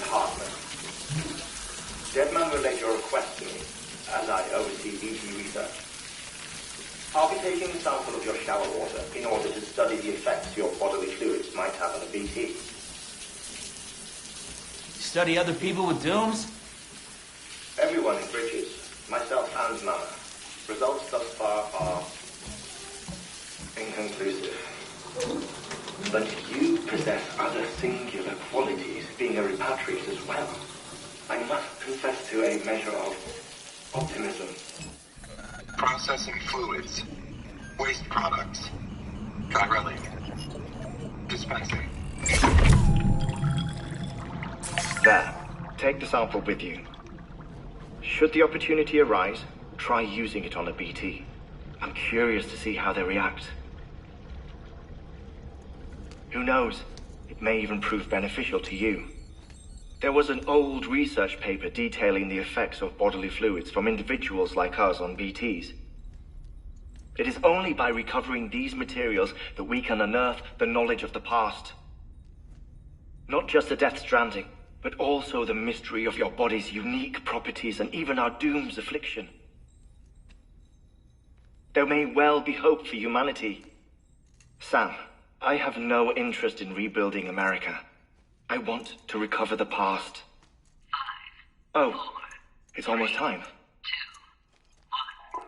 is Hartman. Deadman relayed your request to me, as I oversee BT research. I'll be taking a sample of your shower water in order to study the effects your bodily fluids might have on a BT. Study other people with dooms? Everyone in Bridges, myself and Mama. Results thus far are inconclusive. But you possess other singular qualities, being a repatriate as well. I must confess to a measure of optimism. Processing fluids. Waste products. Drilling. Dispensing. There. Take the sample with you. Should the opportunity arise, try using it on a BT. I'm curious to see how they react. Who knows? It may even prove beneficial to you. There was an old research paper detailing the effects of bodily fluids from individuals like us on BTs. It is only by recovering these materials that we can unearth the knowledge of the past. Not just the Death Stranding, but also the mystery of your body's unique properties and even our doom's affliction. There may well be hope for humanity. Sam, I have no interest in rebuilding America. I want to recover the past. 5, Oh, 4, it's almost time. 2, 1.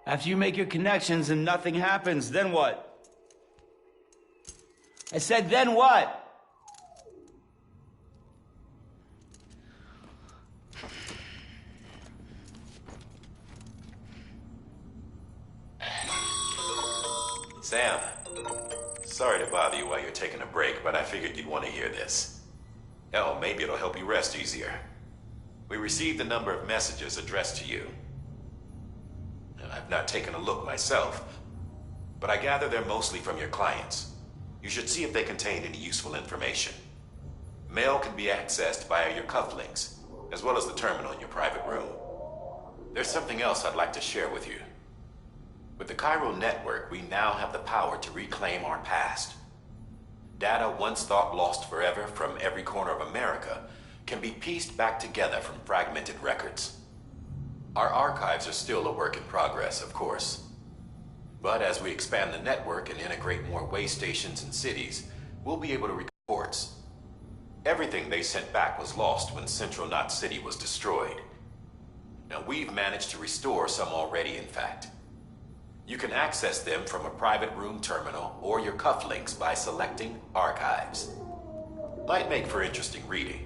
After you make your connections and nothing happens, then what? I said, then what? Sam, sorry to bother you while you're taking a break, but I figured you'd want to hear this. Hell, maybe it'll help you rest easier. We received a number of messages addressed to you. I've not taken a look myself, but I gather they're mostly from your clients. You should see if they contain any useful information. Mail can be accessed via your cufflinks, as well as the terminal in your private room. There's something else I'd like to share with you. With the Chiral Network, we now have the power to reclaim our past. Data once thought lost forever from every corner of America can be pieced back together from fragmented records. Our archives are still a work in progress, of course. But as we expand the network and integrate more way stations and cities, we'll be able to record reports. Everything they sent back was lost when Central Knot City was destroyed. Now, we've managed to restore some already, in fact. You can access them from a private room terminal or your cufflinks by selecting Archives. Might make for interesting reading.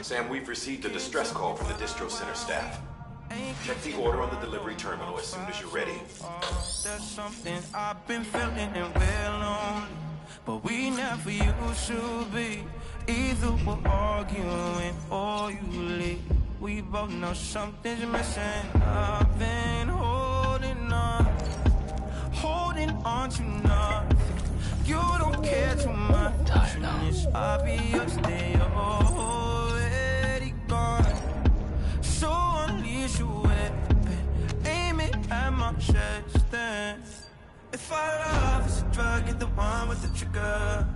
Sam, we've received a distress call from the distro center staff. Check the order on the delivery terminal as soon as you're ready. There's something I've been feeling and we're lonely, but we never used to be. Either we're arguing or you leave. We both know something's missing. I've been holding on to nothing. You don't care too much. And it's obvious that you're already gone. So unleash your weapon, aim it at my chest. And if our love is a drug, get the one with the trigger.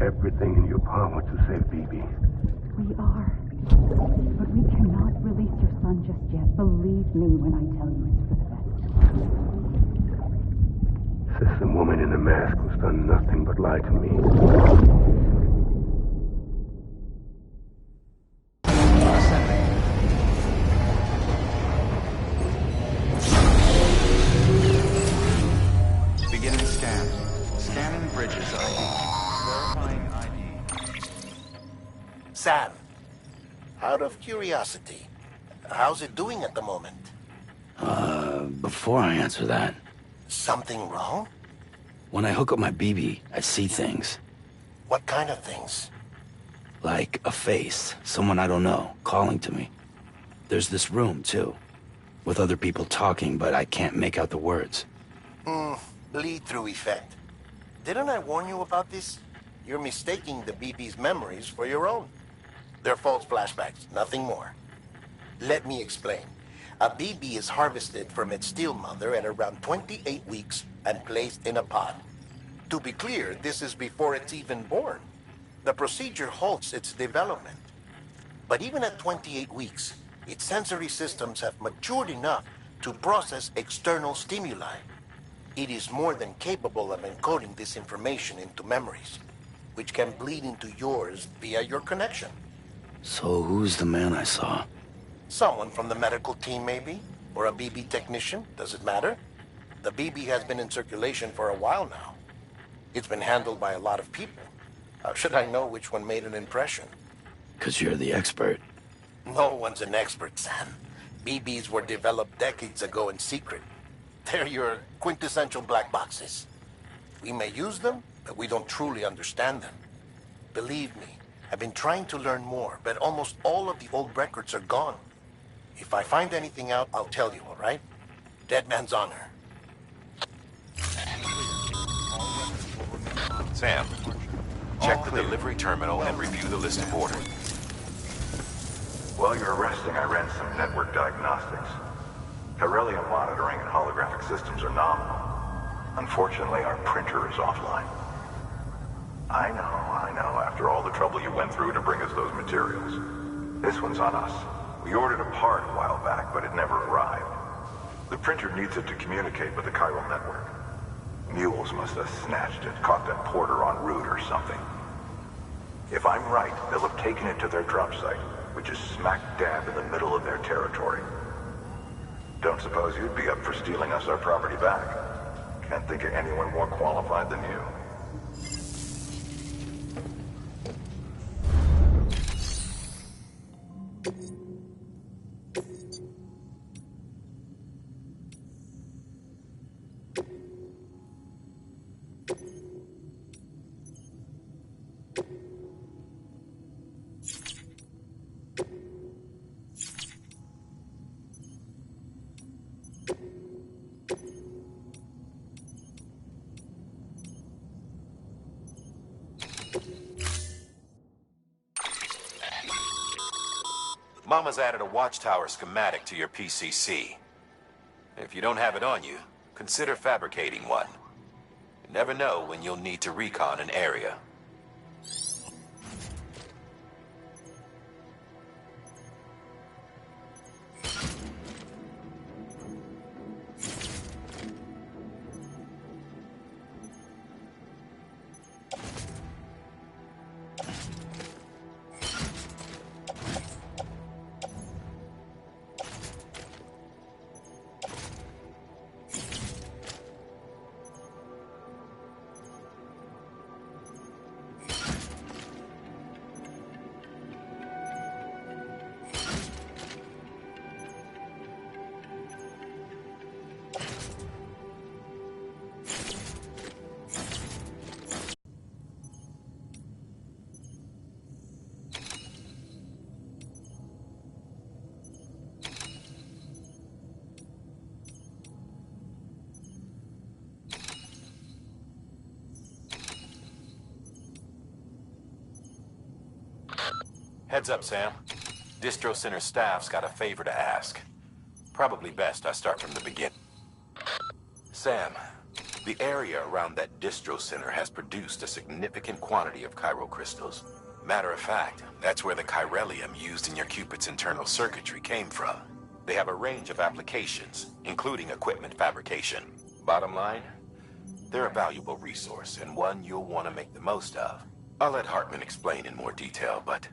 Everything in your power to save BB. We are. But we cannot release your son just yet. Believe me when I tell you it's for the best. System woman in the mask who's done nothing but lie to me. Beginning scan. Scanning Bridges ID. Sam, out of curiosity, how's it doing at the moment? Before I answer that, Something wrong? when I hook up my BB, I see things. What kind of things? Like a face, someone I don't know, calling to me. There's this room, too, with other people talking, but I can't make out the words. Bleed-through effect. Didn't I warn you about this? You're mistaking the BB's memories for your own. They're false flashbacks, nothing more. Let me explain. A BB is harvested from its steel mother at around 28 weeks and placed in a pod. To be clear, this is before it's even born. The procedure halts its development. But even at 28 weeks, its sensory systems have matured enough to process external stimuli. It is more than capable of encoding this information into memories, which can bleed into yours via your connection. So who's the man I saw? Someone from the medical team, maybe? Or a BB technician? Does it matter? The BB has been in circulation for a while now. It's been handled by a lot of people. How should I know which one made an impression? 'Cause you're the expert. No one's an expert, Sam. BBs were developed decades ago in secret. They're your quintessential black boxes. We may use them, but we don't truly understand them. Believe me, I've been trying to learn more, but almost all of the old records are gone. If I find anything out, I'll tell you, all right? Dead man's honor. Sam, check the delivery terminal and review the list of orders. While you're resting, I ran some network diagnostics. Beryllium monitoring and holographic systems are nominal. Unfortunately, our printer is offline. I know. After all the trouble you went through to bring us those materials. This one's on us. We ordered a part a while back, but it never arrived. The printer needs it to communicate with the chiral network. Mules must have snatched it, caught that porter en route or something. If I'm right, they'll have taken it to their drop site, which is smack dab in the middle of their territory. Don't suppose you'd be up for stealing us our property back? Can't think of anyone more qualified than you. Mama's added a watchtower schematic to your PCC. If you don't have it on you, consider fabricating one. You never know when you'll need to recon an area. Heads up, Sam. Distro Center staff's got a favor to ask. Probably best I start from the beginning. Sam, the area around that Distro Center has produced a significant quantity of chirocrystals. Matter of fact, that's where the chiralium used in your Cupid's internal circuitry came from. They have a range of applications, including equipment fabrication. Bottom line, they're a valuable resource and one you'll want to make the most of. I'll let Hartman explain in more detail, but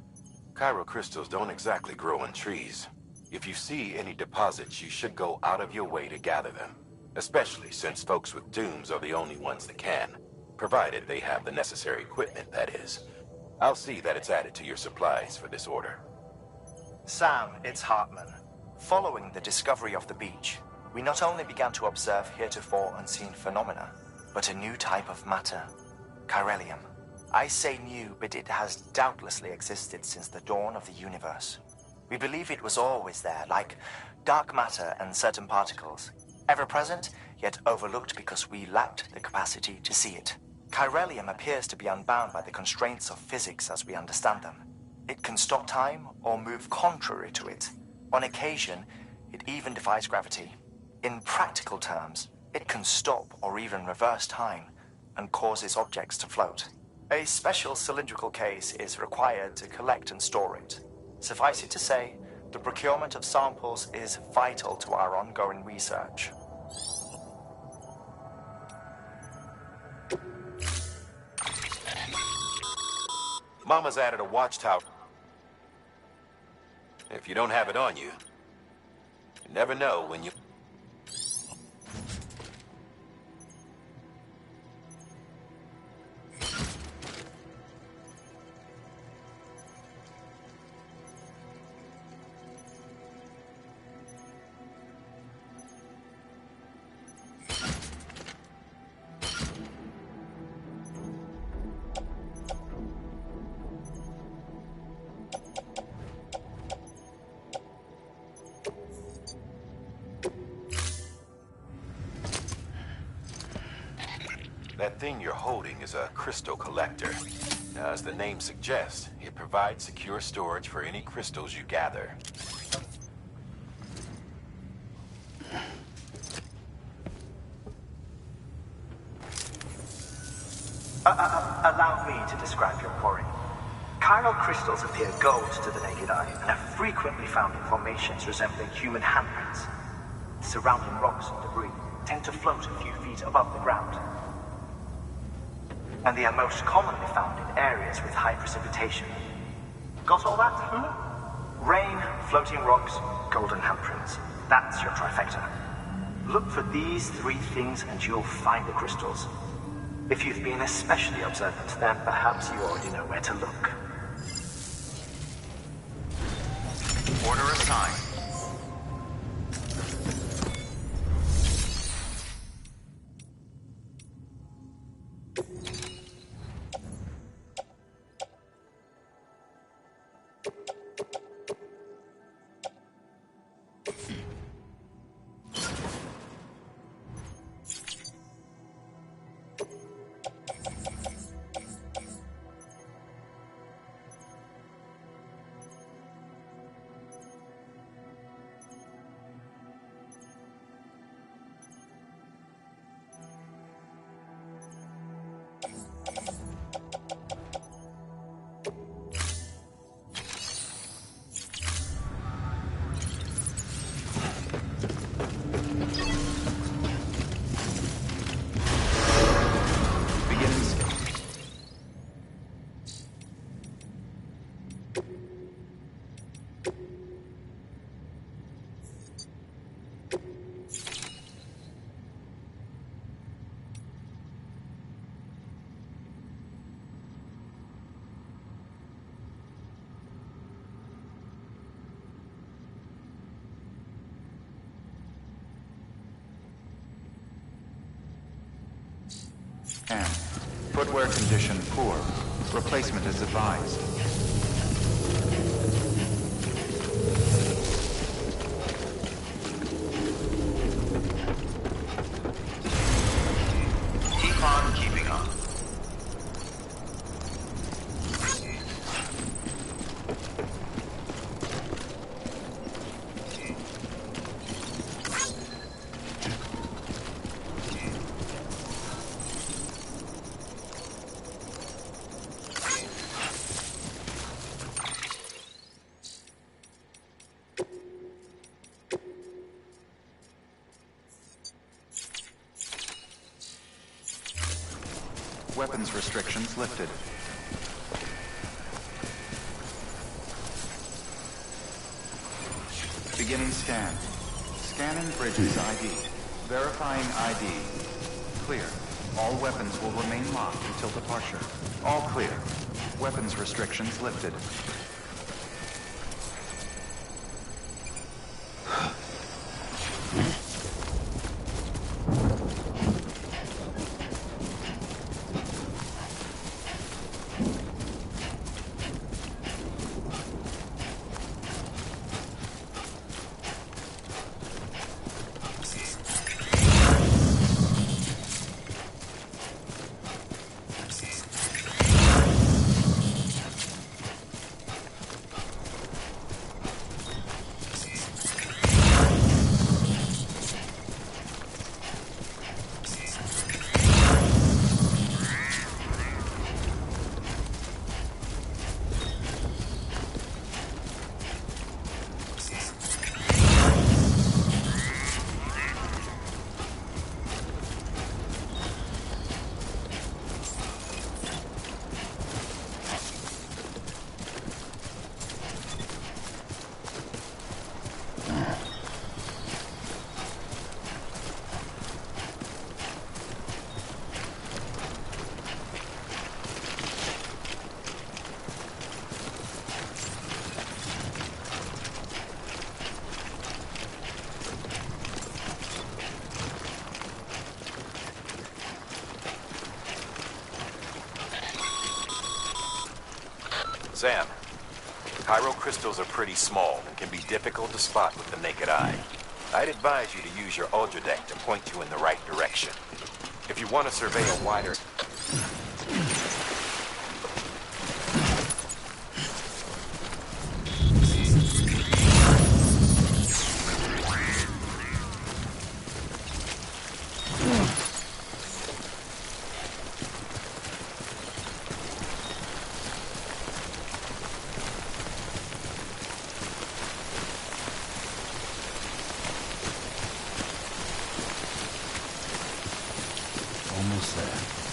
chirocrystals don't exactly grow on trees. If you see any deposits, you should go out of your way to gather them. Especially since folks with dooms are the only ones that can. Provided they have the necessary equipment, that is. I'll see that it's added to your supplies for this order. Sam, it's Hartman. Following the discovery of the beach, we not only began to observe heretofore unseen phenomena, but a new type of matter, chiralium. I say new, but it has doubtlessly existed since the dawn of the universe. We believe it was always there, like dark matter and certain particles. Ever present, yet overlooked because we lacked the capacity to see it. Chiralium appears to be unbound by the constraints of physics as we understand them. It can stop time or move contrary to it. On occasion, it even defies gravity. In practical terms, it can stop or even reverse time and causes objects to float. A special cylindrical case is required to collect and store it. Suffice it to say, the procurement of samples is vital to our ongoing research. Mama's added a watchtower. If you don't have it on you, you never know when you... That thing you're holding is a crystal collector. Now, as the name suggests, it provides secure storage for any crystals you gather. Allow me to describe your quarry. Chiral crystals appear gold to the naked eye and are frequently found in formations resembling human handprints. Surrounding rocks and debris tend to float a few feet above the ground. And they are most commonly found in areas with high precipitation. Got all that? Rain, floating rocks, golden handprints. That's your trifecta. Look for these three things and you'll find the crystals. If you've been especially observant, then perhaps you already know where to look. Order assigned. And footwear condition poor. Replacement is advised. Keep on keeping on. Weapons restrictions lifted. Beginning scan. Scanning Bridges ID. Verifying ID. Clear. All weapons will remain locked until departure. All clear. Weapons restrictions lifted. Sam, Cairo crystals are pretty small and can be difficult to spot with the naked eye. I'd advise you to use your Ultra Deck to point you in the right direction. If you want to survey a wider... Almost there.